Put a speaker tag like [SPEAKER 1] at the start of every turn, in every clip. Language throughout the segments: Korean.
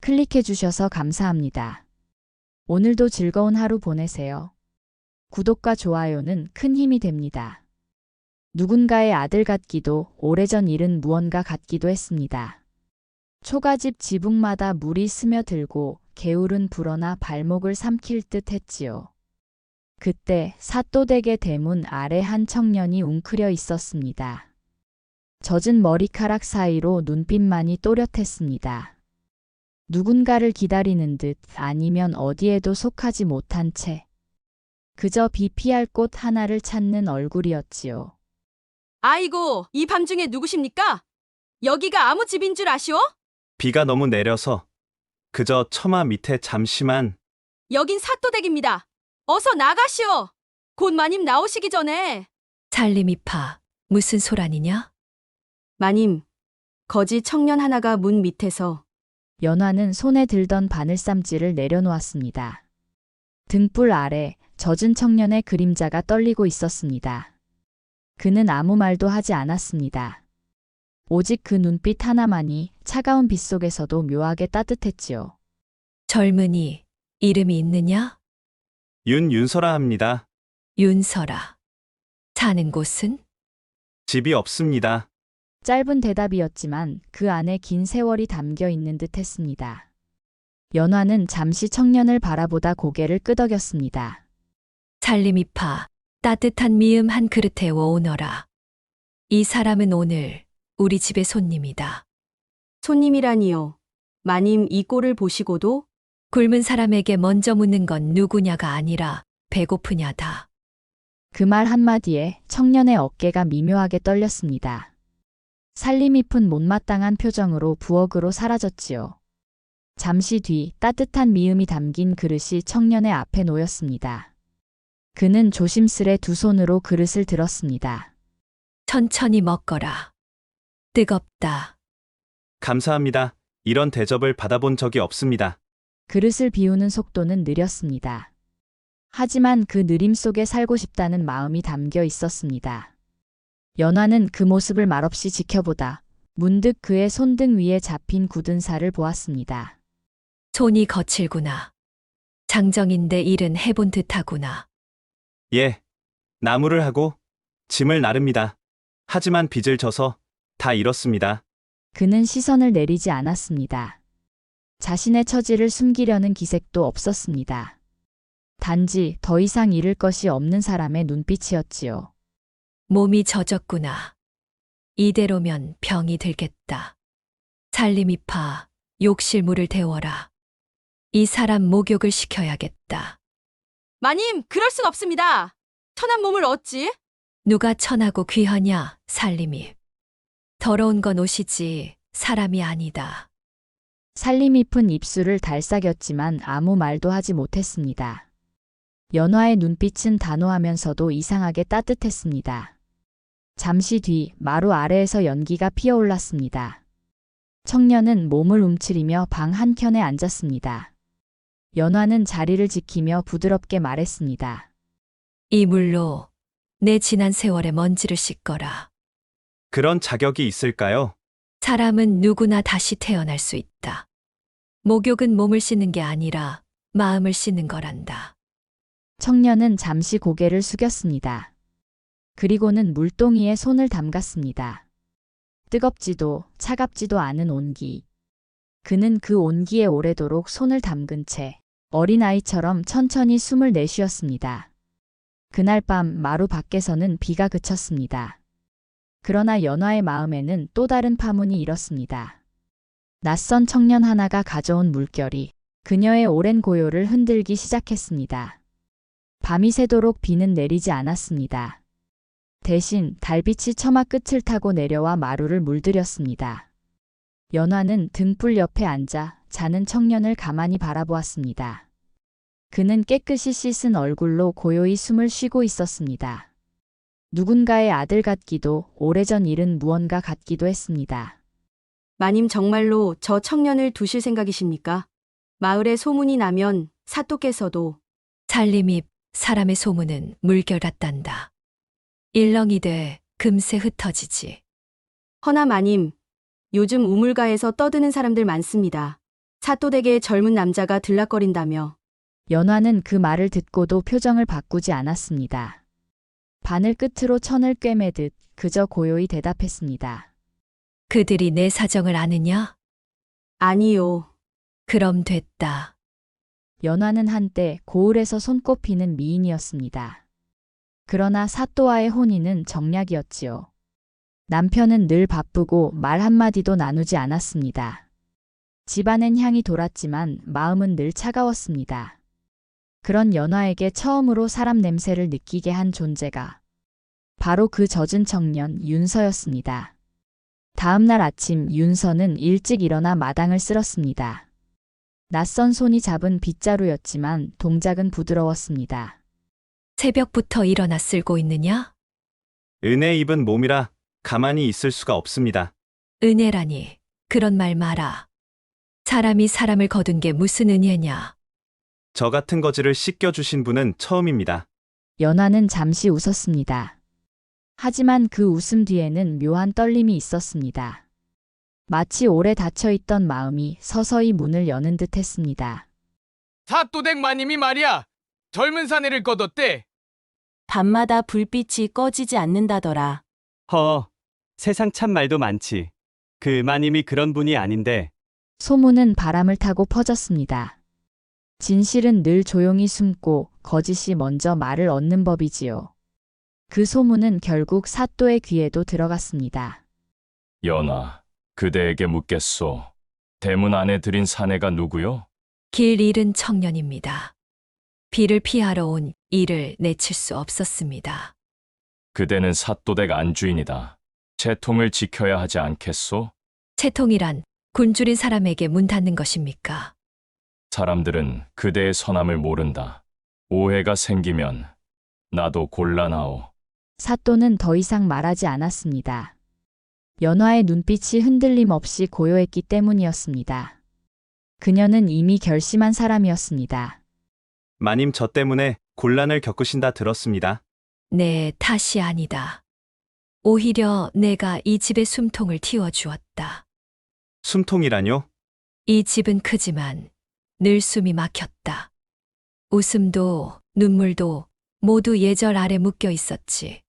[SPEAKER 1] 클릭해 주셔서 감사합니다. 오늘도 즐거운 하루 보내세요. 구독과 좋아요는 큰 힘이 됩니다. 누군가의 아들 같기도 오래전 일은 무언가 같기도 했습니다. 초가집 지붕마다 물이 스며들고 개울은 불어나 발목을 삼킬 듯 했지요. 그때 사또댁의 대문 아래 한 청년이 웅크려 있었습니다. 젖은 머리카락 사이로 눈빛만이 또렷했습니다. 누군가를 기다리는 듯 아니면 어디에도 속하지 못한 채 그저 비 피할 꽃 하나를 찾는 얼굴이었지요.
[SPEAKER 2] 아이고, 이 밤중에 누구십니까? 여기가 아무 집인 줄 아시오?
[SPEAKER 3] 비가 너무 내려서 그저 처마 밑에 잠시만.
[SPEAKER 2] 여긴 사또댁입니다. 어서 나가시오. 곧 마님 나오시기 전에.
[SPEAKER 4] 살림이파, 무슨 소란이냐?
[SPEAKER 2] 마님, 거지 청년 하나가 문 밑에서.
[SPEAKER 1] 연화는 손에 들던 바늘쌈지를 내려놓았습니다. 등불 아래 젖은 청년의 그림자가 떨리고 있었습니다. 그는 아무 말도 하지 않았습니다. 오직 그 눈빛 하나만이 차가운 빛 속에서도 묘하게 따뜻했지요.
[SPEAKER 4] 젊은이, 이름이 있느냐?
[SPEAKER 3] 윤설아 합니다.
[SPEAKER 4] 윤설아. 사는 곳은?
[SPEAKER 3] 집이 없습니다.
[SPEAKER 1] 짧은 대답이었지만 그 안에 긴 세월이 담겨 있는 듯 했습니다. 연화는 잠시 청년을 바라보다 고개를 끄덕였습니다.
[SPEAKER 4] 살림이파, 따뜻한 미음 한 그릇 태워 오너라. 이 사람은 오늘 우리 집의 손님이다.
[SPEAKER 2] 손님이라니요. 마님 이 꼴을 보시고도.
[SPEAKER 4] 굶은 사람에게 먼저 묻는 건 누구냐가 아니라 배고프냐다.
[SPEAKER 1] 그 말 한마디에 청년의 어깨가 미묘하게 떨렸습니다. 살림잎은 못마땅한 표정으로 부엌으로 사라졌지요. 잠시 뒤 따뜻한 미음이 담긴 그릇이 청년의 앞에 놓였습니다. 그는 조심스레 두 손으로 그릇을 들었습니다.
[SPEAKER 4] 천천히 먹거라. 뜨겁다.
[SPEAKER 3] 감사합니다. 이런 대접을 받아본 적이 없습니다.
[SPEAKER 1] 그릇을 비우는 속도는 느렸습니다. 하지만 그 느림 속에 살고 싶다는 마음이 담겨 있었습니다. 연화는 그 모습을 말없이 지켜보다 문득 그의 손등 위에 잡힌 굳은 살을 보았습니다.
[SPEAKER 4] 손이 거칠구나. 장정인데 일은 해본 듯하구나.
[SPEAKER 3] 예, 나무를 하고 짐을 나릅니다. 하지만 빚을 져서 다 잃었습니다.
[SPEAKER 1] 그는 시선을 내리지 않았습니다. 자신의 처지를 숨기려는 기색도 없었습니다. 단지 더 이상 잃을 것이 없는 사람의 눈빛이었지요.
[SPEAKER 4] 몸이 젖었구나. 이대로면 병이 들겠다. 살림이파, 욕실물을 데워라. 이 사람 목욕을 시켜야겠다.
[SPEAKER 2] 마님, 그럴 순 없습니다. 천한 몸을 어찌?
[SPEAKER 4] 누가 천하고 귀하냐, 살림이. 더러운 건 옷이지 사람이 아니다.
[SPEAKER 1] 살림잎은 입술을 달싹였지만 아무 말도 하지 못했습니다. 연화의 눈빛은 단호하면서도 이상하게 따뜻했습니다. 잠시 뒤 마루 아래에서 연기가 피어올랐습니다. 청년은 몸을 움츠리며 방 한켠에 앉았습니다. 연화는 자리를 지키며 부드럽게 말했습니다.
[SPEAKER 4] 이 물로 내 지난 세월의 먼지를 씻거라.
[SPEAKER 3] 그런 자격이 있을까요?
[SPEAKER 4] 사람은 누구나 다시 태어날 수 있다. 목욕은 몸을 씻는 게 아니라 마음을 씻는 거란다.
[SPEAKER 1] 청년은 잠시 고개를 숙였습니다. 그리고는 물동이에 손을 담갔습니다. 뜨겁지도 차갑지도 않은 온기. 그는 그 온기에 오래도록 손을 담근 채 어린아이처럼 천천히 숨을 내쉬었습니다. 그날 밤 마루 밖에서는 비가 그쳤습니다. 그러나 연화의 마음에는 또 다른 파문이 일었습니다. 낯선 청년 하나가 가져온 물결이 그녀의 오랜 고요를 흔들기 시작했습니다. 밤이 새도록 비는 내리지 않았습니다. 대신 달빛이 처마 끝을 타고 내려와 마루를 물들였습니다. 연화는 등불 옆에 앉아 자는 청년을 가만히 바라보았습니다. 그는 깨끗이 씻은 얼굴로 고요히 숨을 쉬고 있었습니다. 누군가의 아들 같기도 오래전 일은 무언가 같기도 했습니다.
[SPEAKER 2] 마님 정말로 저 청년을 두실 생각이십니까? 마을에 소문이 나면 사또께서도.
[SPEAKER 4] 살림이 사람의 소문은 물결 같단다. 일렁이 돼 금세 흩어지지.
[SPEAKER 2] 허나 마님, 요즘 우물가에서 떠드는 사람들 많습니다. 사또댁에 젊은 남자가 들락거린다며.
[SPEAKER 1] 연화는 그 말을 듣고도 표정을 바꾸지 않았습니다. 바늘 끝으로 천을 꿰매듯 그저 고요히 대답했습니다.
[SPEAKER 4] 그들이 내 사정을 아느냐?
[SPEAKER 2] 아니요.
[SPEAKER 4] 그럼 됐다.
[SPEAKER 1] 연화는 한때 고을에서 손꼽히는 미인이었습니다. 그러나 사또와의 혼인은 정략이었지요. 남편은 늘 바쁘고 말 한마디도 나누지 않았습니다. 집안엔 향이 돌았지만 마음은 늘 차가웠습니다. 그런 연화에게 처음으로 사람 냄새를 느끼게 한 존재가 바로 그 젖은 청년 윤서였습니다. 다음 날 아침 윤서는 일찍 일어나 마당을 쓸었습니다. 낯선 손이 잡은 빗자루였지만 동작은 부드러웠습니다.
[SPEAKER 4] 새벽부터 일어나 쓸고 있느냐?
[SPEAKER 3] 은혜 입은 몸이라 가만히 있을 수가 없습니다.
[SPEAKER 4] 은혜라니. 그런 말 마라. 사람이 사람을 거둔 게 무슨 은혜냐?
[SPEAKER 3] 저 같은 거지를 씻겨주신 분은 처음입니다.
[SPEAKER 1] 연화는 잠시 웃었습니다. 하지만 그 웃음 뒤에는 묘한 떨림이 있었습니다. 마치 오래 닫혀있던 마음이 서서히 문을 여는 듯 했습니다.
[SPEAKER 5] 사또댁 마님이 말이야. 젊은 사내를 거뒀대.
[SPEAKER 6] 밤마다 불빛이 꺼지지 않는다더라.
[SPEAKER 7] 세상 참 말도 많지. 그 마님이 그런 분이 아닌데.
[SPEAKER 1] 소문은 바람을 타고 퍼졌습니다. 진실은 늘 조용히 숨고 거짓이 먼저 말을 얻는 법이지요. 그 소문은 결국 사또의 귀에도 들어갔습니다.
[SPEAKER 8] 연아, 그대에게 묻겠소. 대문 안에 들인 사내가 누구요?
[SPEAKER 4] 길 잃은 청년입니다. 비를 피하러 온 이를 내칠 수 없었습니다.
[SPEAKER 8] 그대는 사또댁 안주인이다. 채통을 지켜야 하지 않겠소?
[SPEAKER 4] 채통이란 굶주린 사람에게 문 닫는 것입니까?
[SPEAKER 8] 사람들은 그대의 선함을 모른다. 오해가 생기면 나도 곤란하오.
[SPEAKER 1] 사또는 더 이상 말하지 않았습니다. 연화의 눈빛이 흔들림 없이 고요했기 때문이었습니다. 그녀는 이미 결심한 사람이었습니다.
[SPEAKER 3] 마님 저 때문에 곤란을 겪으신다 들었습니다.
[SPEAKER 4] 내 탓이 아니다. 오히려 내가 이 집의 숨통을 틔워주었다.
[SPEAKER 3] 숨통이라뇨?
[SPEAKER 4] 이 집은 크지만 늘 숨이 막혔다. 웃음도 눈물도 모두 예절 아래 묶여 있었지.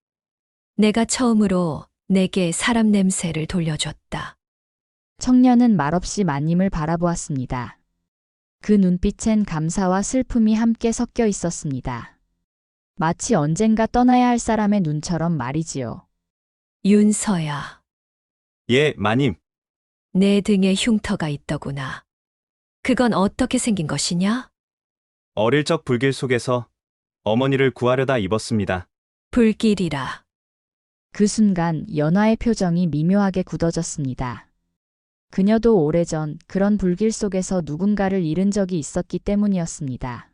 [SPEAKER 4] 내가 처음으로 내게 사람 냄새를 돌려줬다.
[SPEAKER 1] 청년은 말없이 마님을 바라보았습니다. 그 눈빛엔 감사와 슬픔이 함께 섞여 있었습니다. 마치 언젠가 떠나야 할 사람의 눈처럼 말이지요.
[SPEAKER 4] 윤서야,
[SPEAKER 3] 예, 마님.
[SPEAKER 4] 내 등에 흉터가 있더구나. 그건 어떻게 생긴 것이냐?
[SPEAKER 3] 어릴 적 불길 속에서 어머니를 구하려다 입었습니다.
[SPEAKER 4] 불길이라.
[SPEAKER 1] 그 순간 연화의 표정이 미묘하게 굳어졌습니다. 그녀도 오래전 그런 불길 속에서 누군가를 잃은 적이 있었기 때문이었습니다.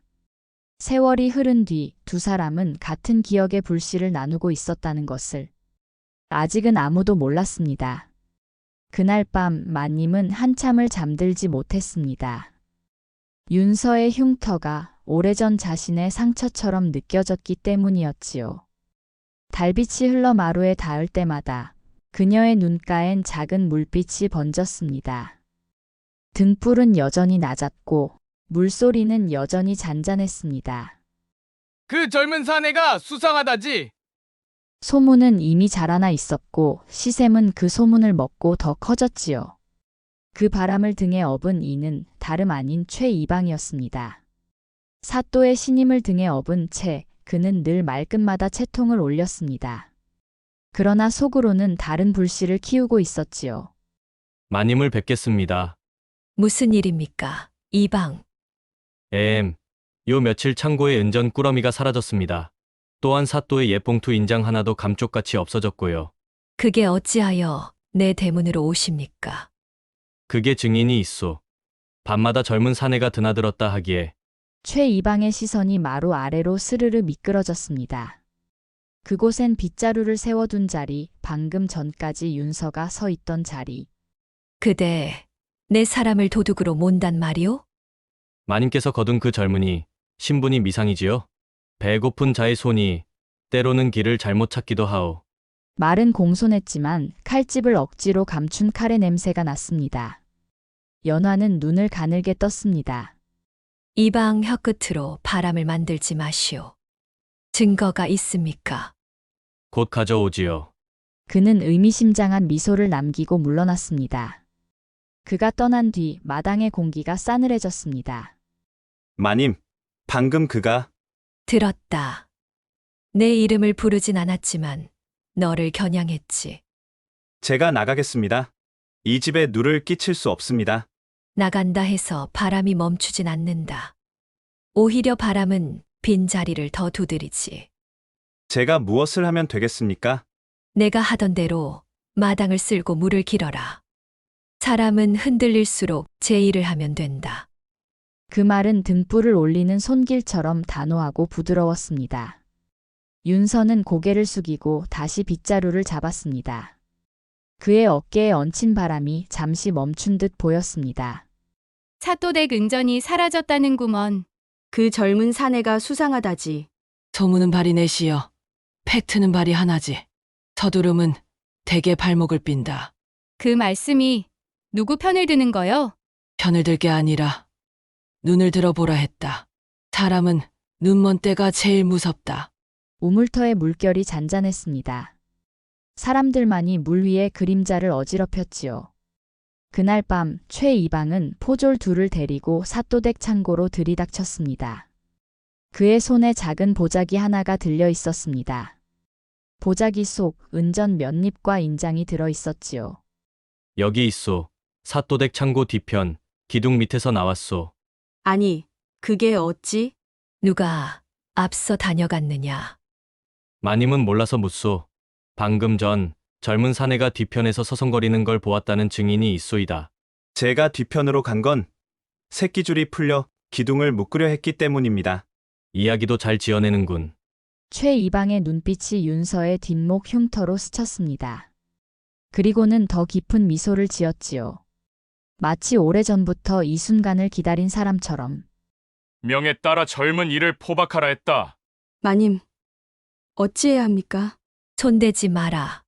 [SPEAKER 1] 세월이 흐른 뒤 두 사람은 같은 기억의 불씨를 나누고 있었다는 것을 아직은 아무도 몰랐습니다. 그날 밤 마님은 한참을 잠들지 못했습니다. 윤서의 흉터가 오래전 자신의 상처처럼 느껴졌기 때문이었지요. 달빛이 흘러 마루에 닿을 때마다 그녀의 눈가엔 작은 물빛이 번졌습니다. 등불은 여전히 낮았고 물소리는 여전히 잔잔했습니다.
[SPEAKER 5] 그 젊은 사내가 수상하다지.
[SPEAKER 1] 소문은 이미 자라나 있었고 시샘은 그 소문을 먹고 더 커졌지요. 그 바람을 등에 업은 이는 다름 아닌 최 이방이었습니다. 사또의 신임을 등에 업은 채 그는 늘 말끝마다 채통을 올렸습니다. 그러나 속으로는 다른 불씨를 키우고 있었지요.
[SPEAKER 7] 마님을 뵙겠습니다.
[SPEAKER 4] 무슨 일입니까? 이방.
[SPEAKER 7] 요 며칠 창고에 은전 꾸러미가 사라졌습니다. 또한 사또의 옛봉투 인장 하나도 감쪽같이 없어졌고요.
[SPEAKER 4] 그게 어찌하여 내 대문으로 오십니까?
[SPEAKER 7] 그게 증인이 있소. 밤마다 젊은 사내가 드나들었다 하기에
[SPEAKER 1] 최 이방의 시선이 마루 아래로 스르르 미끄러졌습니다. 그곳엔 빗자루를 세워둔 자리, 방금 전까지 윤서가 서 있던 자리.
[SPEAKER 4] 그대 내 사람을 도둑으로 몬단 말이오?
[SPEAKER 7] 마님께서 거둔 그 젊은이 신분이 미상이지요. 배고픈 자의 손이 때로는 길을 잘못 찾기도 하오.
[SPEAKER 1] 말은 공손했지만 칼집을 억지로 감춘 칼의 냄새가 났습니다. 연화는 눈을 가늘게 떴습니다.
[SPEAKER 4] 이방 혀끝으로 바람을 만들지 마시오. 증거가 있습니까?
[SPEAKER 7] 곧 가져오지요.
[SPEAKER 1] 그는 의미심장한 미소를 남기고 물러났습니다. 그가 떠난 뒤 마당의 공기가 싸늘해졌습니다.
[SPEAKER 3] 마님, 방금 그가
[SPEAKER 4] 들었다. 내 이름을 부르진 않았지만 너를 겨냥했지.
[SPEAKER 3] 제가 나가겠습니다. 이 집에 누를 끼칠 수 없습니다.
[SPEAKER 4] 나간다 해서 바람이 멈추진 않는다. 오히려 바람은 빈자리를 더 두드리지.
[SPEAKER 3] 제가 무엇을 하면 되겠습니까?
[SPEAKER 4] 내가 하던 대로 마당을 쓸고 물을 길어라. 사람은 흔들릴수록 제 일을 하면 된다.
[SPEAKER 1] 그 말은 등불을 올리는 손길처럼 단호하고 부드러웠습니다. 윤서는 고개를 숙이고 다시 빗자루를 잡았습니다. 그의 어깨에 얹힌 바람이 잠시 멈춘 듯 보였습니다.
[SPEAKER 9] 사또댁 은전이 사라졌다는구먼.
[SPEAKER 2] 그 젊은 사내가 수상하다지.
[SPEAKER 10] 소문은 발이 넷이여. 팩트는 발이 하나지. 서두름은 대개 발목을 빈다.
[SPEAKER 9] 그 말씀이 누구 편을 드는 거요?
[SPEAKER 10] 편을 들 게 아니라 눈을 들어보라 했다. 사람은 눈먼 때가 제일 무섭다.
[SPEAKER 1] 우물터의 물결이 잔잔했습니다. 사람들만이 물 위에 그림자를 어지럽혔지요. 그날 밤 최 이방은 포졸 둘을 데리고 사또댁 창고로 들이닥쳤습니다. 그의 손에 작은 보자기 하나가 들려 있었습니다. 보자기 속 은전 몇 잎과 인장이 들어 있었지요.
[SPEAKER 7] 여기 있소. 사또댁 창고 뒤편 기둥 밑에서 나왔소.
[SPEAKER 2] 아니, 그게 어찌?
[SPEAKER 4] 누가 앞서 다녀갔느냐?
[SPEAKER 7] 마님은 몰라서 묻소. 방금 전 젊은 사내가 뒤편에서 서성거리는 걸 보았다는 증인이 있소이다.
[SPEAKER 3] 제가 뒤편으로 간 건 새끼줄이 풀려 기둥을 묶으려 했기 때문입니다.
[SPEAKER 7] 이야기도 잘 지어내는군.
[SPEAKER 1] 최 이방의 눈빛이 윤서의 뒷목 흉터로 스쳤습니다. 그리고는 더 깊은 미소를 지었지요. 마치 오래전부터 이 순간을 기다린 사람처럼.
[SPEAKER 8] 명에 따라 젊은 이를 포박하라 했다.
[SPEAKER 2] 마님, 어찌해야 합니까?
[SPEAKER 4] 손대지 마라.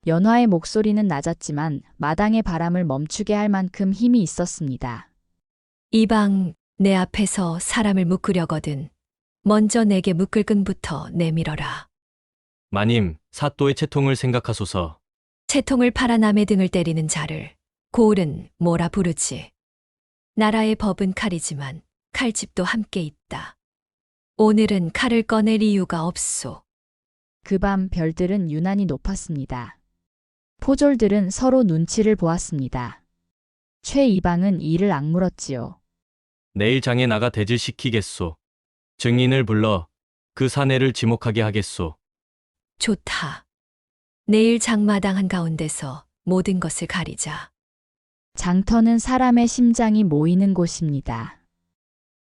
[SPEAKER 1] 연화의 목소리는 낮았지만 마당의 바람을 멈추게 할 만큼 힘이 있었습니다.
[SPEAKER 4] 이방 내 앞에서 사람을 묶으려거든. 먼저 내게 묶을 끈부터 내밀어라.
[SPEAKER 7] 마님, 사또의 채통을 생각하소서.
[SPEAKER 4] 채통을 팔아 남의 등을 때리는 자를 고을은 뭐라 부르지. 나라의 법은 칼이지만 칼집도 함께 있다. 오늘은 칼을 꺼낼 이유가 없소.
[SPEAKER 1] 그 밤 별들은 유난히 높았습니다. 포졸들은 서로 눈치를 보았습니다. 최 이방은 이를 악물었지요.
[SPEAKER 7] 내일 장에 나가 대질시키겠소. 증인을 불러 그 사내를 지목하게 하겠소.
[SPEAKER 4] 좋다. 내일 장마당 한가운데서 모든 것을 가리자.
[SPEAKER 1] 장터는 사람의 심장이 모이는 곳입니다.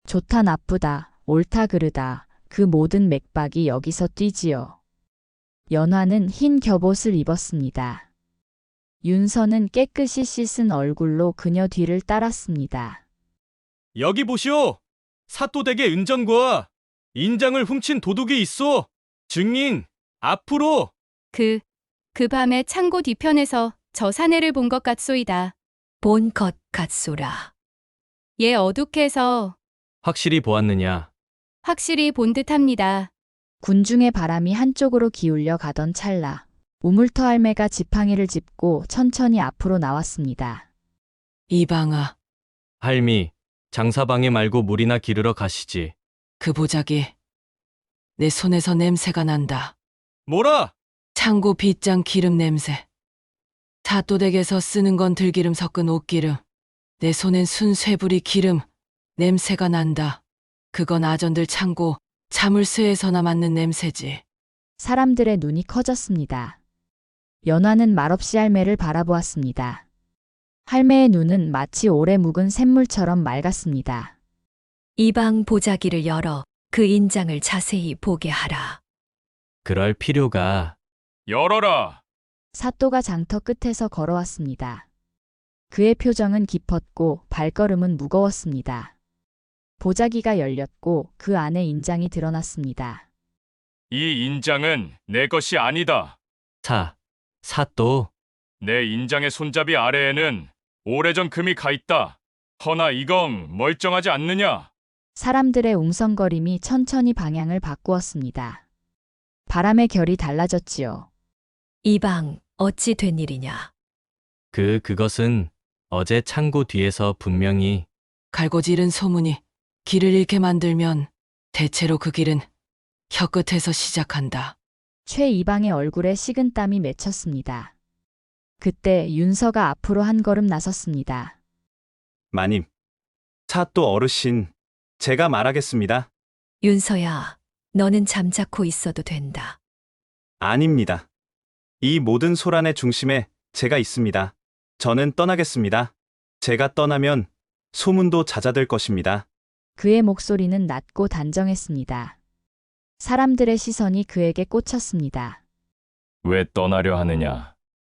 [SPEAKER 1] 좋다 나쁘다, 옳다 그르다, 그 모든 맥박이 여기서 뛰지요. 연화는 흰 겹옷을 입었습니다. 윤서는 깨끗이 씻은 얼굴로 그녀 뒤를 따랐습니다.
[SPEAKER 7] 여기 보시오. 사또댁의 은전과 인장을 훔친 도둑이 있어. 증인, 앞으로.
[SPEAKER 9] 그 밤에 창고 뒤편에서 저 사내를 본 것 같소이다.
[SPEAKER 4] 본 것 같소라.
[SPEAKER 9] 얘 어둑해서
[SPEAKER 7] 확실히 보았느냐?
[SPEAKER 9] 확실히 본 듯합니다.
[SPEAKER 1] 군중의 바람이 한쪽으로 기울려 가던 찰나 우물터 할매가 지팡이를 짚고 천천히 앞으로 나왔습니다.
[SPEAKER 10] 이방아,
[SPEAKER 7] 할미, 장사방에 말고 물이나 기르러 가시지.
[SPEAKER 10] 그 보자기. 내 손에서 냄새가 난다.
[SPEAKER 7] 뭐라?
[SPEAKER 10] 창고 빗장 기름 냄새. 사또댁에서 쓰는 건 들기름 섞은 옷기름. 내 손엔 순쇠부리 기름 냄새가 난다. 그건 아전들 창고 자물쇠에서나 맡는 냄새지.
[SPEAKER 1] 사람들의 눈이 커졌습니다. 연화는 말없이 할매를 바라보았습니다. 할매의 눈은 마치 오래 묵은 샘물처럼 맑았습니다.
[SPEAKER 4] 이방 보자기를 열어 그 인장을 자세히 보게 하라.
[SPEAKER 7] 그럴 필요가.
[SPEAKER 8] 열어라.
[SPEAKER 1] 사또가 장터 끝에서 걸어왔습니다. 그의 표정은 깊었고 발걸음은 무거웠습니다. 보자기가 열렸고 그 안에 인장이 드러났습니다.
[SPEAKER 8] 이 인장은 내 것이 아니다.
[SPEAKER 7] 사또.
[SPEAKER 8] 내 인장의 손잡이 아래에는 오래전 금이 가 있다. 허나 이건 멀쩡하지 않느냐?
[SPEAKER 1] 사람들의 웅성거림이 천천히 방향을 바꾸었습니다. 바람의 결이 달라졌지요.
[SPEAKER 4] 이방, 어찌 된 일이냐?
[SPEAKER 7] 그것은 어제 창고 뒤에서 분명히
[SPEAKER 10] 갈고지른 소문이 길을 잃게 만들면 대체로 그 길은 혀끝에서 시작한다.
[SPEAKER 1] 최 이방의 얼굴에 식은땀이 맺혔습니다. 그때 윤서가 앞으로 한 걸음 나섰습니다.
[SPEAKER 3] 마님, 사또 어르신, 제가 말하겠습니다.
[SPEAKER 4] 윤서야, 너는 잠자코 있어도 된다.
[SPEAKER 3] 아닙니다. 이 모든 소란의 중심에 제가 있습니다. 저는 떠나겠습니다. 제가 떠나면 소문도 잦아들 것입니다.
[SPEAKER 1] 그의 목소리는 낮고 단정했습니다. 사람들의 시선이 그에게 꽂혔습니다.
[SPEAKER 8] 왜 떠나려 하느냐?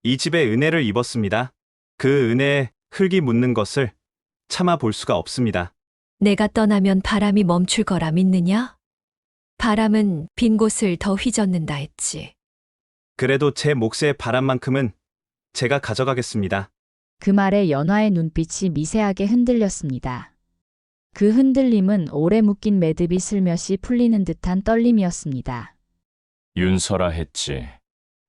[SPEAKER 3] 이 집에 은혜를 입었습니다. 그 은혜에 흙이 묻는 것을 참아 볼 수가 없습니다.
[SPEAKER 4] 내가 떠나면 바람이 멈출 거라 믿느냐? 바람은 빈 곳을 더 휘젓는다 했지.
[SPEAKER 3] 그래도 제 몫의 바람만큼은 제가 가져가겠습니다.
[SPEAKER 1] 그 말에 연화의 눈빛이 미세하게 흔들렸습니다. 그 흔들림은 오래 묶인 매듭이 슬며시 풀리는 듯한 떨림이었습니다.
[SPEAKER 8] 윤서라 했지.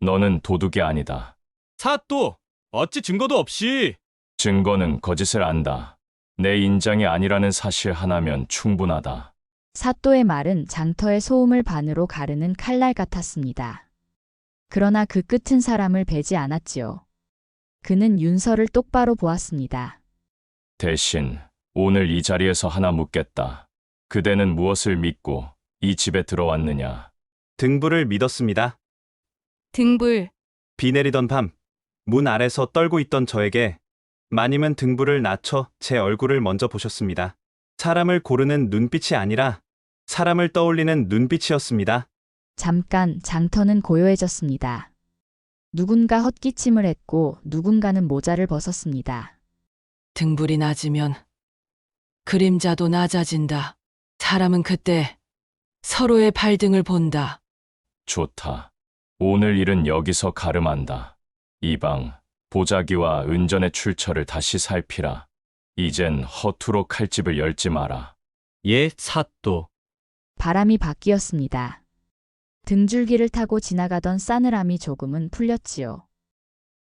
[SPEAKER 8] 너는 도둑이 아니다.
[SPEAKER 7] 사또 어찌 증거도 없이
[SPEAKER 8] 증거는 거짓을 안다. 내 인장이 아니라는 사실 하나면 충분하다.
[SPEAKER 1] 사또의 말은 장터의 소음을 반으로 가르는 칼날 같았습니다. 그러나 그 끝은 사람을 베지 않았지요. 그는 윤서를 똑바로 보았습니다.
[SPEAKER 8] 대신 오늘 이 자리에서 하나 묻겠다. 그대는 무엇을 믿고 이 집에 들어왔느냐?
[SPEAKER 3] 등불을 믿었습니다.
[SPEAKER 9] 등불.
[SPEAKER 3] 비 내리던 밤, 문 아래서 떨고 있던 저에게 마님은 등불을 낮춰 제 얼굴을 먼저 보셨습니다. 사람을 고르는 눈빛이 아니라 사람을 떠올리는 눈빛이었습니다.
[SPEAKER 1] 잠깐 장터는 고요해졌습니다. 누군가 헛기침을 했고 누군가는 모자를 벗었습니다.
[SPEAKER 10] 등불이 낮으면 그림자도 낮아진다. 사람은 그때 서로의 발등을 본다.
[SPEAKER 8] 좋다. 오늘 일은 여기서 가름한다. 이방, 보자기와 은전의 출처를 다시 살피라. 이젠 허투루 칼집을 열지 마라.
[SPEAKER 7] 예, 사또.
[SPEAKER 1] 바람이 바뀌었습니다. 등줄기를 타고 지나가던 싸늘함이 조금은 풀렸지요.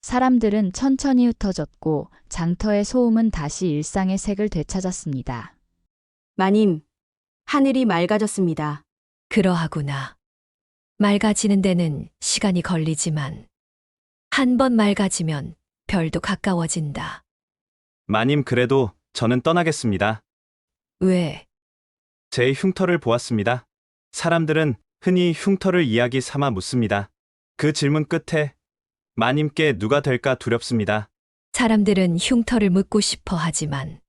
[SPEAKER 1] 사람들은 천천히 흩어졌고 장터의 소음은 다시 일상의 색을 되찾았습니다.
[SPEAKER 2] 마님, 하늘이 맑아졌습니다.
[SPEAKER 4] 그러하구나. 맑아지는 데는 시간이 걸리지만 한 번 맑아지면 별도 가까워진다.
[SPEAKER 3] 마님 그래도 저는 떠나겠습니다.
[SPEAKER 4] 왜?
[SPEAKER 3] 제 흉터를 보았습니다. 사람들은 흔히 흉터를 이야기 삼아 묻습니다. 그 질문 끝에 마님께 누가 될까 두렵습니다.
[SPEAKER 4] 사람들은 흉터를 묻고 싶어 하지만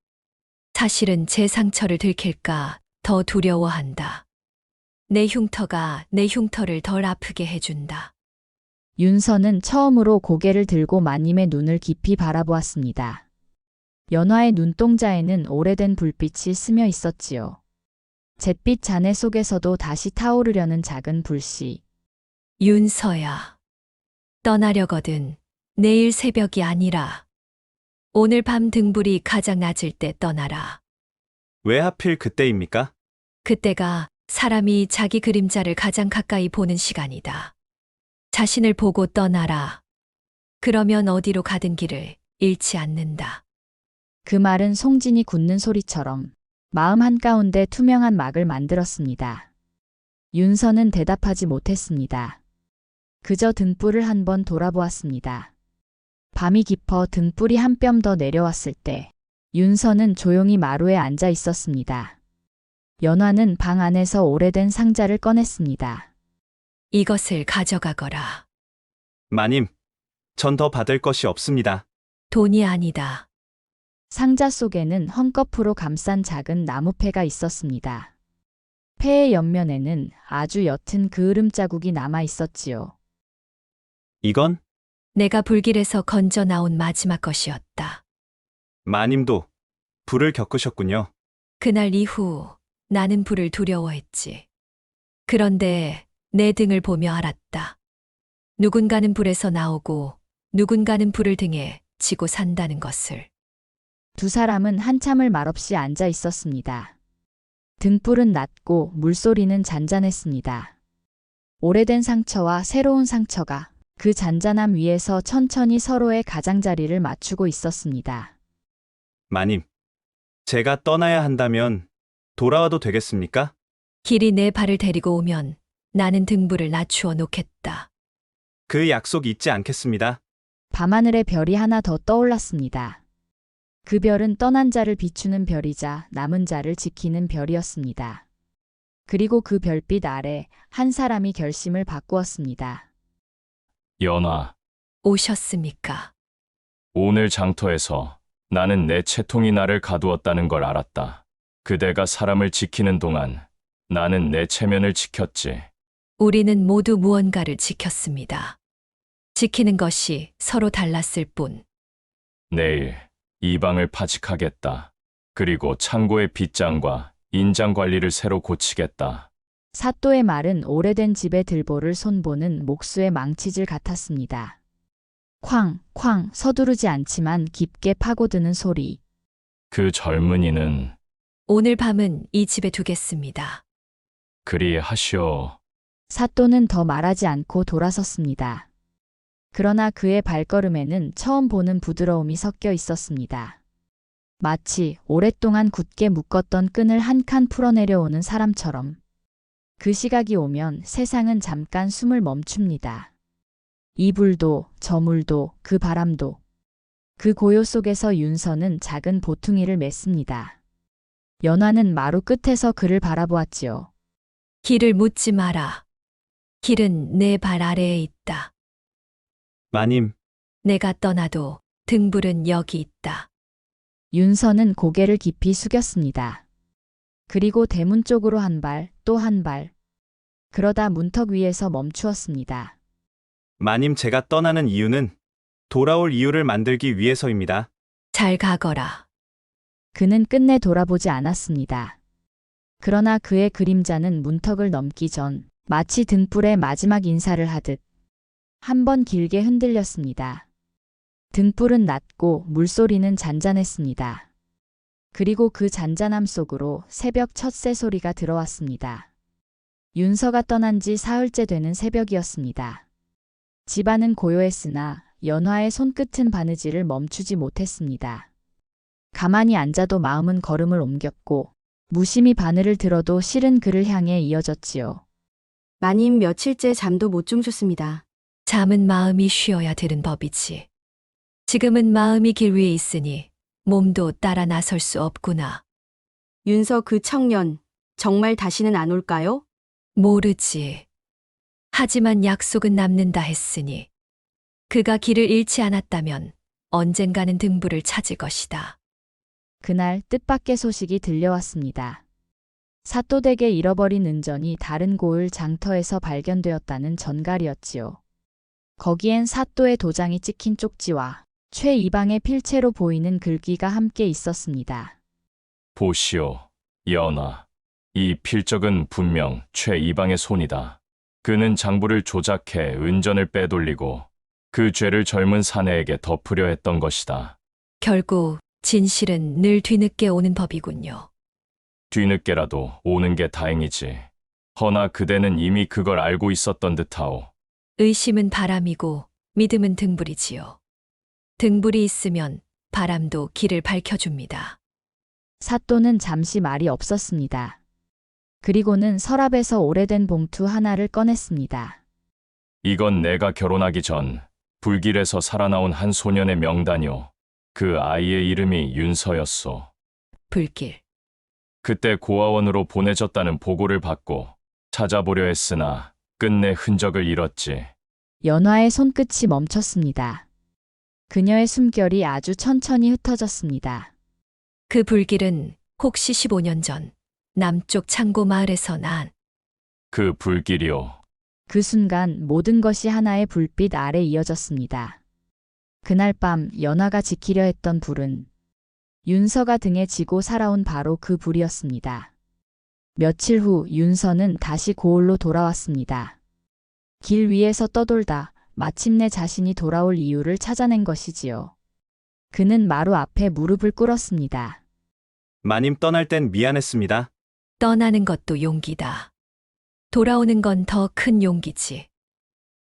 [SPEAKER 4] 사실은 제 상처를 들킬까 더 두려워한다. 내 흉터가 내 흉터를 덜 아프게 해준다.
[SPEAKER 1] 윤서는 처음으로 고개를 들고 마님의 눈을 깊이 바라보았습니다. 연화의 눈동자에는 오래된 불빛이 스며 있었지요. 잿빛 잔해 속에서도 다시 타오르려는 작은 불씨.
[SPEAKER 4] 윤서야. 떠나려거든 내일 새벽이 아니라 오늘 밤 등불이 가장 낮을 때 떠나라.
[SPEAKER 3] 왜 하필 그때입니까?
[SPEAKER 4] 그때가 사람이 자기 그림자를 가장 가까이 보는 시간이다. 자신을 보고 떠나라. 그러면 어디로 가든 길을 잃지 않는다.
[SPEAKER 1] 그 말은 송진이 굳는 소리처럼 마음 한가운데 투명한 막을 만들었습니다. 윤서는 대답하지 못했습니다. 그저 등불을 한번 돌아보았습니다. 밤이 깊어 등불이 한 뼘 더 내려왔을 때 윤서는 조용히 마루에 앉아 있었습니다. 연화는 방 안에서 오래된 상자를 꺼냈습니다.
[SPEAKER 4] 이것을 가져가거라.
[SPEAKER 3] 마님, 전 더 받을 것이 없습니다.
[SPEAKER 4] 돈이 아니다.
[SPEAKER 1] 상자 속에는 헝겊으로 감싼 작은 나무패가 있었습니다. 폐의 옆면에는 아주 옅은 그을음 자국이 남아 있었지요.
[SPEAKER 3] 이건
[SPEAKER 4] 내가 불길에서 건져 나온 마지막 것이었다.
[SPEAKER 3] 마님도 불을 겪으셨군요.
[SPEAKER 4] 그날 이후 나는 불을 두려워했지. 그런데 내 등을 보며 알았다. 누군가는 불에서 나오고 누군가는 불을 등에 지고 산다는 것을.
[SPEAKER 1] 두 사람은 한참을 말없이 앉아 있었습니다. 등불은 낮고 물소리는 잔잔했습니다. 오래된 상처와 새로운 상처가 그 잔잔함 위에서 천천히 서로의 가장자리를 맞추고 있었습니다.
[SPEAKER 3] 마님, 제가 떠나야 한다면 돌아와도 되겠습니까?
[SPEAKER 4] 길이 내 발을 데리고 오면 나는 등불을 낮추어 놓겠다.
[SPEAKER 3] 그 약속 잊지 않겠습니다.
[SPEAKER 1] 밤하늘에 별이 하나 더 떠올랐습니다. 그 별은 떠난 자를 비추는 별이자 남은 자를 지키는 별이었습니다. 그리고 그 별빛 아래 한 사람이 결심을 바꾸었습니다.
[SPEAKER 8] 연아,
[SPEAKER 4] 오셨습니까?
[SPEAKER 8] 오늘 장터에서 나는 내 채통이 나를 가두었다는 걸 알았다. 그대가 사람을 지키는 동안 나는 내 체면을 지켰지.
[SPEAKER 4] 우리는 모두 무언가를 지켰습니다. 지키는 것이 서로 달랐을 뿐.
[SPEAKER 8] 내일 이 방을 파직하겠다. 그리고 창고의 빗장과 인장 관리를 새로 고치겠다.
[SPEAKER 1] 사또의 말은 오래된 집의 들보를 손보는 목수의 망치질 같았습니다. 쾅, 쾅 서두르지 않지만 깊게 파고드는 소리.
[SPEAKER 8] 그 젊은이는
[SPEAKER 4] 오늘 밤은 이 집에 두겠습니다.
[SPEAKER 8] 그리 하시오.
[SPEAKER 1] 사또는 더 말하지 않고 돌아섰습니다. 그러나 그의 발걸음에는 처음 보는 부드러움이 섞여 있었습니다. 마치 오랫동안 굳게 묶었던 끈을 한 칸 풀어내려오는 사람처럼. 그 시각이 오면 세상은 잠깐 숨을 멈춥니다. 이 불도, 저 물도, 그 바람도. 그 고요 속에서 윤서는 작은 보퉁이를 맸습니다. 연화는 마루 끝에서 그를 바라보았지요.
[SPEAKER 4] 길을 묻지 마라. 길은 내 발 아래에 있다.
[SPEAKER 3] 마님,
[SPEAKER 4] 내가 떠나도 등불은 여기 있다.
[SPEAKER 1] 윤서는 고개를 깊이 숙였습니다. 그리고 대문 쪽으로 한 발, 또 한 발. 그러다 문턱 위에서 멈추었습니다.
[SPEAKER 3] 마님 제가 떠나는 이유는 돌아올 이유를 만들기 위해서입니다.
[SPEAKER 4] 잘 가거라.
[SPEAKER 1] 그는 끝내 돌아보지 않았습니다. 그러나 그의 그림자는 문턱을 넘기 전 마치 등불의 마지막 인사를 하듯 한 번 길게 흔들렸습니다. 등불은 낮고 물소리는 잔잔했습니다. 그리고 그 잔잔함 속으로 새벽 첫 새소리가 들어왔습니다. 윤서가 떠난 지 사흘째 되는 새벽이었습니다. 집안은 고요했으나 연화의 손끝은 바느질을 멈추지 못했습니다. 가만히 앉아도 마음은 걸음을 옮겼고 무심히 바늘을 들어도 실은 그를 향해 이어졌지요.
[SPEAKER 2] 마님 며칠째 잠도 못 주무셨습니다.
[SPEAKER 4] 잠은 마음이 쉬어야 되는 법이지. 지금은 마음이 길 위에 있으니 몸도 따라 나설 수 없구나.
[SPEAKER 2] 윤서 그 청년, 정말 다시는 안 올까요?
[SPEAKER 4] 모르지. 하지만 약속은 남는다 했으니 그가 길을 잃지 않았다면 언젠가는 등불을 찾을 것이다.
[SPEAKER 1] 그날 뜻밖의 소식이 들려왔습니다. 사또댁에 잃어버린 은전이 다른 고을 장터에서 발견되었다는 전갈이었지요. 거기엔 사또의 도장이 찍힌 쪽지와 최 이방의 필체로 보이는 글귀가 함께 있었습니다.
[SPEAKER 8] 보시오, 연아. 이 필적은 분명 최 이방의 손이다. 그는 장부를 조작해 은전을 빼돌리고 그 죄를 젊은 사내에게 덮으려 했던 것이다.
[SPEAKER 4] 결국 진실은 늘 뒤늦게 오는 법이군요.
[SPEAKER 8] 뒤늦게라도 오는 게 다행이지. 허나 그대는 이미 그걸 알고 있었던 듯하오.
[SPEAKER 4] 의심은 바람이고 믿음은 등불이지요. 등불이 있으면 바람도 길을 밝혀줍니다.
[SPEAKER 1] 사또는 잠시 말이 없었습니다. 그리고는 서랍에서 오래된 봉투 하나를 꺼냈습니다.
[SPEAKER 8] 이건 내가 결혼하기 전 불길에서 살아나온 한 소년의 명단이오. 그 아이의 이름이 윤서였소.
[SPEAKER 4] 불길.
[SPEAKER 8] 그때 고아원으로 보내졌다는 보고를 받고 찾아보려 했으나 끝내 흔적을 잃었지.
[SPEAKER 1] 연화의 손끝이 멈췄습니다. 그녀의 숨결이 아주 천천히 흩어졌습니다.
[SPEAKER 4] 그 불길은 혹시 15년 전 남쪽 창고 마을에서 난
[SPEAKER 8] 그 불길이오.
[SPEAKER 1] 그 순간 모든 것이 하나의 불빛 아래 이어졌습니다. 그날 밤 연화가 지키려 했던 불은 윤서가 등에 지고 살아온 바로 그 불이었습니다. 며칠 후 윤서는 다시 고을로 돌아왔습니다. 길 위에서 떠돌다 마침내 자신이 돌아올 이유를 찾아낸 것이지요. 그는 마루 앞에 무릎을 꿇었습니다.
[SPEAKER 3] 마님 떠날 땐 미안했습니다.
[SPEAKER 4] 떠나는 것도 용기다. 돌아오는 건 더 큰 용기지.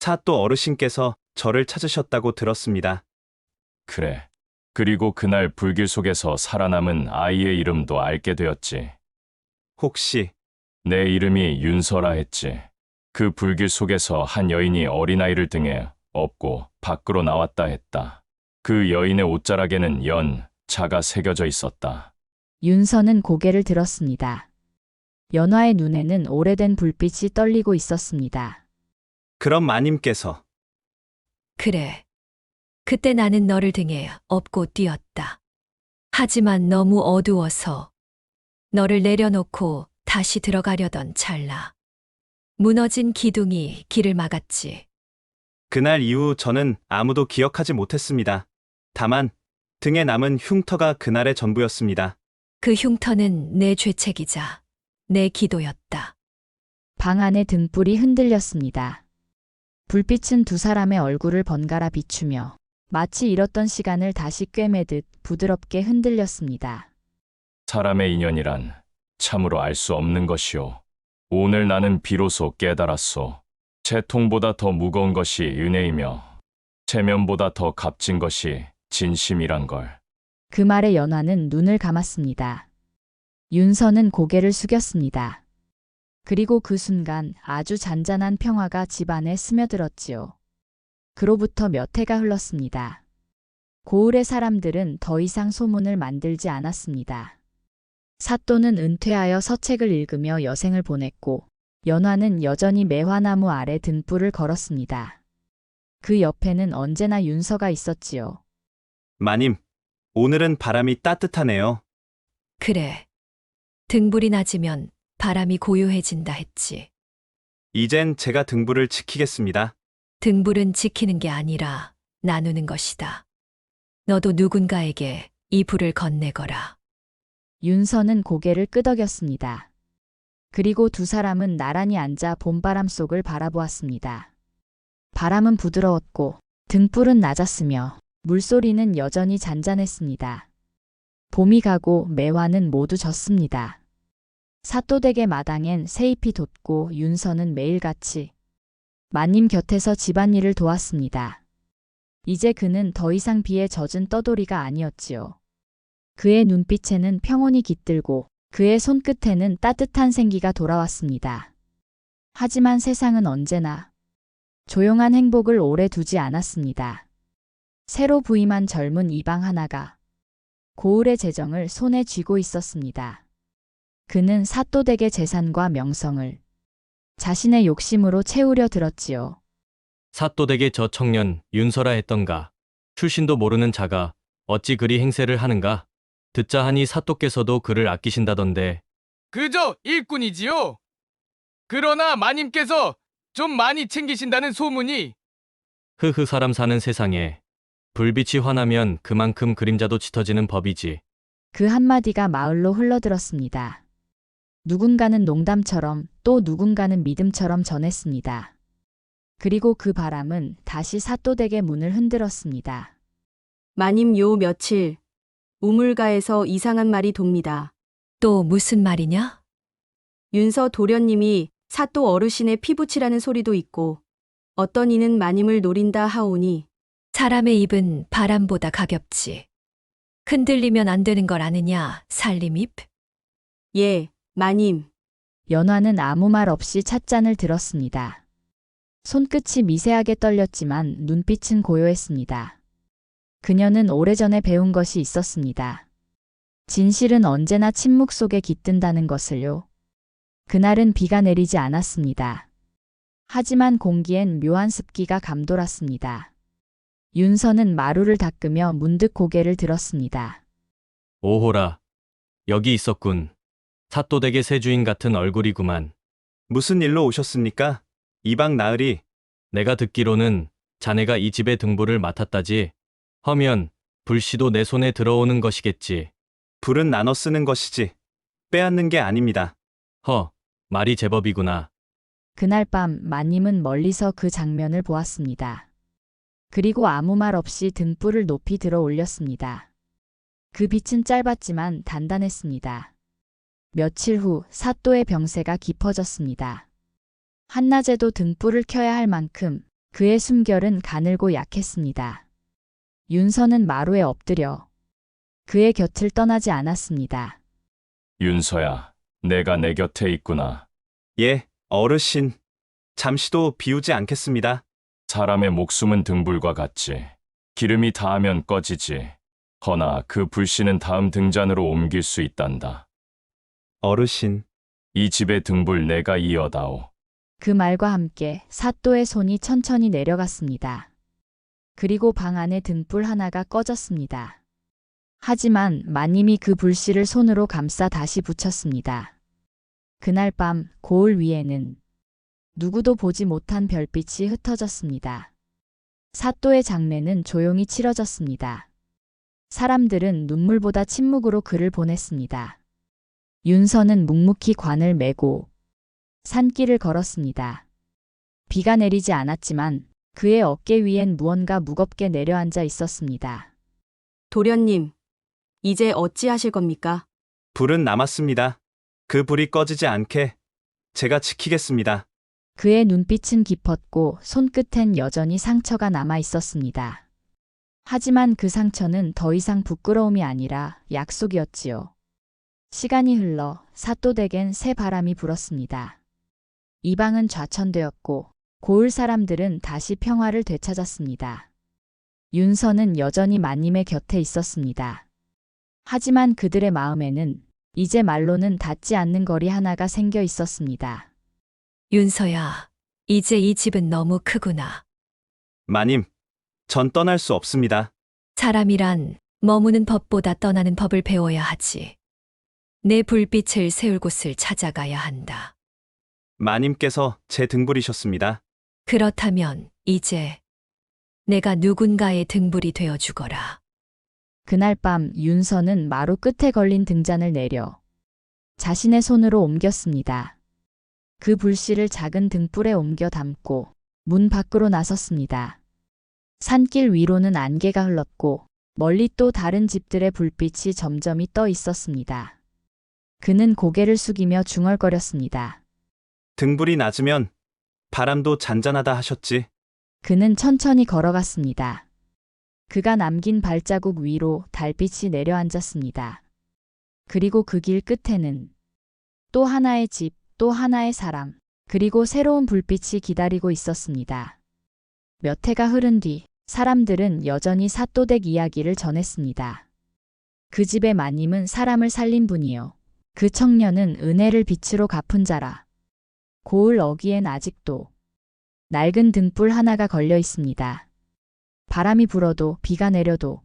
[SPEAKER 3] 사또 어르신께서 저를 찾으셨다고 들었습니다.
[SPEAKER 8] 그래. 그리고 그날 불길 속에서 살아남은 아이의 이름도 알게 되었지.
[SPEAKER 3] 혹시
[SPEAKER 8] 내 이름이 윤서라 했지. 그 불길 속에서 한 여인이 어린아이를 등에 업고 밖으로 나왔다 했다. 그 여인의 옷자락에는 자가 새겨져 있었다.
[SPEAKER 1] 윤서는 고개를 들었습니다. 연화의 눈에는 오래된 불빛이 떨리고 있었습니다.
[SPEAKER 3] 그럼 마님께서
[SPEAKER 4] 그래. 그때 나는 너를 등에 업고 뛰었다. 하지만 너무 어두워서 너를 내려놓고 다시 들어가려던 찰나. 무너진 기둥이 길을 막았지.
[SPEAKER 3] 그날 이후 저는 아무도 기억하지 못했습니다. 다만 등에 남은 흉터가 그날의 전부였습니다.
[SPEAKER 4] 그 흉터는 내 죄책이자 내 기도였다.
[SPEAKER 1] 방 안의 등불이 흔들렸습니다. 불빛은 두 사람의 얼굴을 번갈아 비추며 마치 잃었던 시간을 다시 꿰매듯 부드럽게 흔들렸습니다.
[SPEAKER 8] 사람의 인연이란 참으로 알 수 없는 것이오. 오늘 나는 비로소 깨달았소. 채통보다 더 무거운 것이 은혜이며 체면보다 더 값진 것이 진심이란 걸.
[SPEAKER 1] 그 말에 연화는 눈을 감았습니다. 윤서는 고개를 숙였습니다. 그리고 그 순간 아주 잔잔한 평화가 집안에 스며들었지요. 그로부터 몇 해가 흘렀습니다. 고을의 사람들은 더 이상 소문을 만들지 않았습니다. 사또는 은퇴하여 서책을 읽으며 여생을 보냈고 연화는 여전히 매화나무 아래 등불을 걸었습니다. 그 옆에는 언제나 윤서가 있었지요.
[SPEAKER 3] 마님, 오늘은 바람이 따뜻하네요.
[SPEAKER 4] 그래. 등불이 낮으면 바람이 고요해진다 했지.
[SPEAKER 3] 이젠 제가 등불을 지키겠습니다.
[SPEAKER 4] 등불은 지키는 게 아니라 나누는 것이다. 너도 누군가에게 이 불을 건네거라.
[SPEAKER 1] 윤서는 고개를 끄덕였습니다. 그리고 두 사람은 나란히 앉아 봄바람 속을 바라보았습니다. 바람은 부드러웠고 등불은 낮았으며 물소리는 여전히 잔잔했습니다. 봄이 가고 매화는 모두 졌습니다. 사또댁의 마당엔 새잎이 돋고 윤서는 매일같이 마님 곁에서 집안일을 도왔습니다. 이제 그는 더 이상 비에 젖은 떠돌이가 아니었지요. 그의 눈빛에는 평온이 깃들고 그의 손끝에는 따뜻한 생기가 돌아왔습니다. 하지만 세상은 언제나 조용한 행복을 오래 두지 않았습니다. 새로 부임한 젊은 이방 하나가 고을의 재정을 손에 쥐고 있었습니다. 그는 사또댁의 재산과 명성을 자신의 욕심으로 채우려 들었지요.
[SPEAKER 7] 사또댁의 저 청년 윤서라 했던가. 출신도 모르는 자가 어찌 그리 행세를 하는가. 듣자 하니 사또께서도 그를 아끼신다던데.
[SPEAKER 5] 그저 일꾼이지요. 그러나 마님께서 좀 많이 챙기신다는 소문이.
[SPEAKER 7] 흐흐, 사람 사는 세상에 불빛이 환하면 그만큼 그림자도 짙어지는 법이지.
[SPEAKER 1] 그 한마디가 마을로 흘러들었습니다. 누군가는 농담처럼 또 누군가는 믿음처럼 전했습니다. 그리고 그 바람은 다시 사또댁의 문을 흔들었습니다.
[SPEAKER 2] 마님 요 며칠 우물가에서 이상한 말이 돕니다.
[SPEAKER 4] 또 무슨 말이냐?
[SPEAKER 2] 윤서 도련님이 사또 어르신의 피부치라는 소리도 있고 어떤 이는 마님을 노린다 하오니.
[SPEAKER 4] 사람의 입은 바람보다 가볍지. 흔들리면 안 되는 걸 아느냐, 살림입?
[SPEAKER 2] 예, 마님.
[SPEAKER 1] 연화는 아무 말 없이 찻잔을 들었습니다. 손끝이 미세하게 떨렸지만 눈빛은 고요했습니다. 그녀는 오래전에 배운 것이 있었습니다. 진실은 언제나 침묵 속에 깃든다는 것을요. 그날은 비가 내리지 않았습니다. 하지만 공기엔 묘한 습기가 감돌았습니다. 윤서는 마루를 닦으며 문득 고개를 들었습니다.
[SPEAKER 7] 오호라. 여기 있었군. 사또댁의 새 주인 같은 얼굴이구만.
[SPEAKER 3] 무슨 일로 오셨습니까? 이방 나으리.
[SPEAKER 7] 내가 듣기로는 자네가 이 집의 등불을 맡았다지. 허면 불씨도 내 손에 들어오는 것이겠지.
[SPEAKER 3] 불은 나눠 쓰는 것이지 빼앗는 게 아닙니다.
[SPEAKER 7] 말이 제법이구나.
[SPEAKER 1] 그날 밤 마님은 멀리서 그 장면을 보았습니다. 그리고 아무 말 없이 등불을 높이 들어 올렸습니다. 그 빛은 짧았지만 단단했습니다. 며칠 후 사또의 병세가 깊어졌습니다. 한낮에도 등불을 켜야 할 만큼 그의 숨결은 가늘고 약했습니다. 윤서는 마루에 엎드려 그의 곁을 떠나지 않았습니다.
[SPEAKER 8] 윤서야, 내가 내 곁에 있구나.
[SPEAKER 3] 예, 어르신. 잠시도 비우지 않겠습니다.
[SPEAKER 8] 사람의 목숨은 등불과 같지. 기름이 닿으면 꺼지지. 허나 그 불씨는 다음 등잔으로 옮길 수 있단다.
[SPEAKER 3] 어르신.
[SPEAKER 8] 이 집의 등불 내가 이어다오.
[SPEAKER 1] 그 말과 함께 사또의 손이 천천히 내려갔습니다. 그리고 방 안에 등불 하나가 꺼졌습니다. 하지만 마님이 그 불씨를 손으로 감싸 다시 붙였습니다. 그날 밤 고을 위에는 누구도 보지 못한 별빛이 흩어졌습니다. 사또의 장례는 조용히 치러졌습니다. 사람들은 눈물보다 침묵으로 그를 보냈습니다. 윤서는 묵묵히 관을 메고 산길을 걸었습니다. 비가 내리지 않았지만 그의 어깨 위엔 무언가 무겁게 내려앉아 있었습니다.
[SPEAKER 2] 도련님, 이제 어찌하실 겁니까?
[SPEAKER 3] 불은 남았습니다. 그 불이 꺼지지 않게 제가 지키겠습니다.
[SPEAKER 1] 그의 눈빛은 깊었고 손끝엔 여전히 상처가 남아 있었습니다. 하지만 그 상처는 더 이상 부끄러움이 아니라 약속이었지요. 시간이 흘러 사또댁엔 새 바람이 불었습니다. 이 방은 좌천되었고 고을 사람들은 다시 평화를 되찾았습니다. 윤서는 여전히 마님의 곁에 있었습니다. 하지만 그들의 마음에는 이제 말로는 닿지 않는 거리 하나가 생겨 있었습니다.
[SPEAKER 4] 윤서야, 이제 이 집은 너무 크구나.
[SPEAKER 3] 마님, 전 떠날 수 없습니다.
[SPEAKER 4] 사람이란 머무는 법보다 떠나는 법을 배워야 하지. 내 불빛을 세울 곳을 찾아가야 한다.
[SPEAKER 3] 마님께서 제 등불이셨습니다.
[SPEAKER 4] 그렇다면 이제 내가 누군가의 등불이 되어 주거라.
[SPEAKER 1] 그날 밤 윤서는 마루 끝에 걸린 등잔을 내려 자신의 손으로 옮겼습니다. 그 불씨를 작은 등불에 옮겨 담고 문 밖으로 나섰습니다. 산길 위로는 안개가 흘렀고 멀리 또 다른 집들의 불빛이 점점이 떠 있었습니다. 그는 고개를 숙이며 중얼거렸습니다.
[SPEAKER 3] 등불이 낮으면 바람도 잔잔하다 하셨지.
[SPEAKER 1] 그는 천천히 걸어갔습니다. 그가 남긴 발자국 위로 달빛이 내려앉았습니다. 그리고 그 길 끝에는 또 하나의 집, 또 하나의 사람, 그리고 새로운 불빛이 기다리고 있었습니다. 몇 해가 흐른 뒤 사람들은 여전히 사또댁 이야기를 전했습니다. 그 집의 마님은 사람을 살린 분이요. 그 청년은 은혜를 빛으로 갚은 자라. 고을 어귀엔 아직도 낡은 등불 하나가 걸려 있습니다. 바람이 불어도 비가 내려도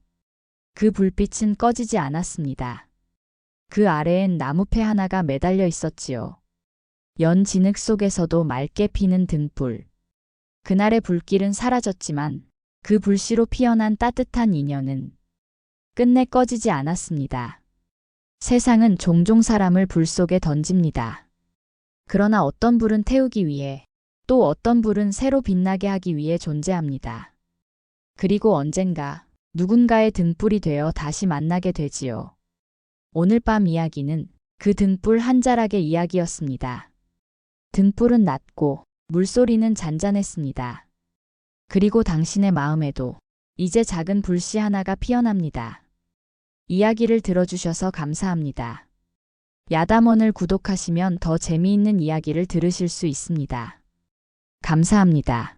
[SPEAKER 1] 그 불빛은 꺼지지 않았습니다. 그 아래엔 나무패 하나가 매달려 있었지요. 연 진흙 속에서도 맑게 피는 등불. 그날의 불길은 사라졌지만 그 불씨로 피어난 따뜻한 인연은 끝내 꺼지지 않았습니다. 세상은 종종 사람을 불 속에 던집니다. 그러나 어떤 불은 태우기 위해, 또 어떤 불은 새로 빛나게 하기 위해 존재합니다. 그리고 언젠가 누군가의 등불이 되어 다시 만나게 되지요. 오늘 밤 이야기는 그 등불 한 자락의 이야기였습니다. 등불은 낮고 물소리는 잔잔했습니다. 그리고 당신의 마음에도 이제 작은 불씨 하나가 피어납니다. 이야기를 들어주셔서 감사합니다. 야담원을 구독하시면 더 재미있는 이야기를 들으실 수 있습니다. 감사합니다.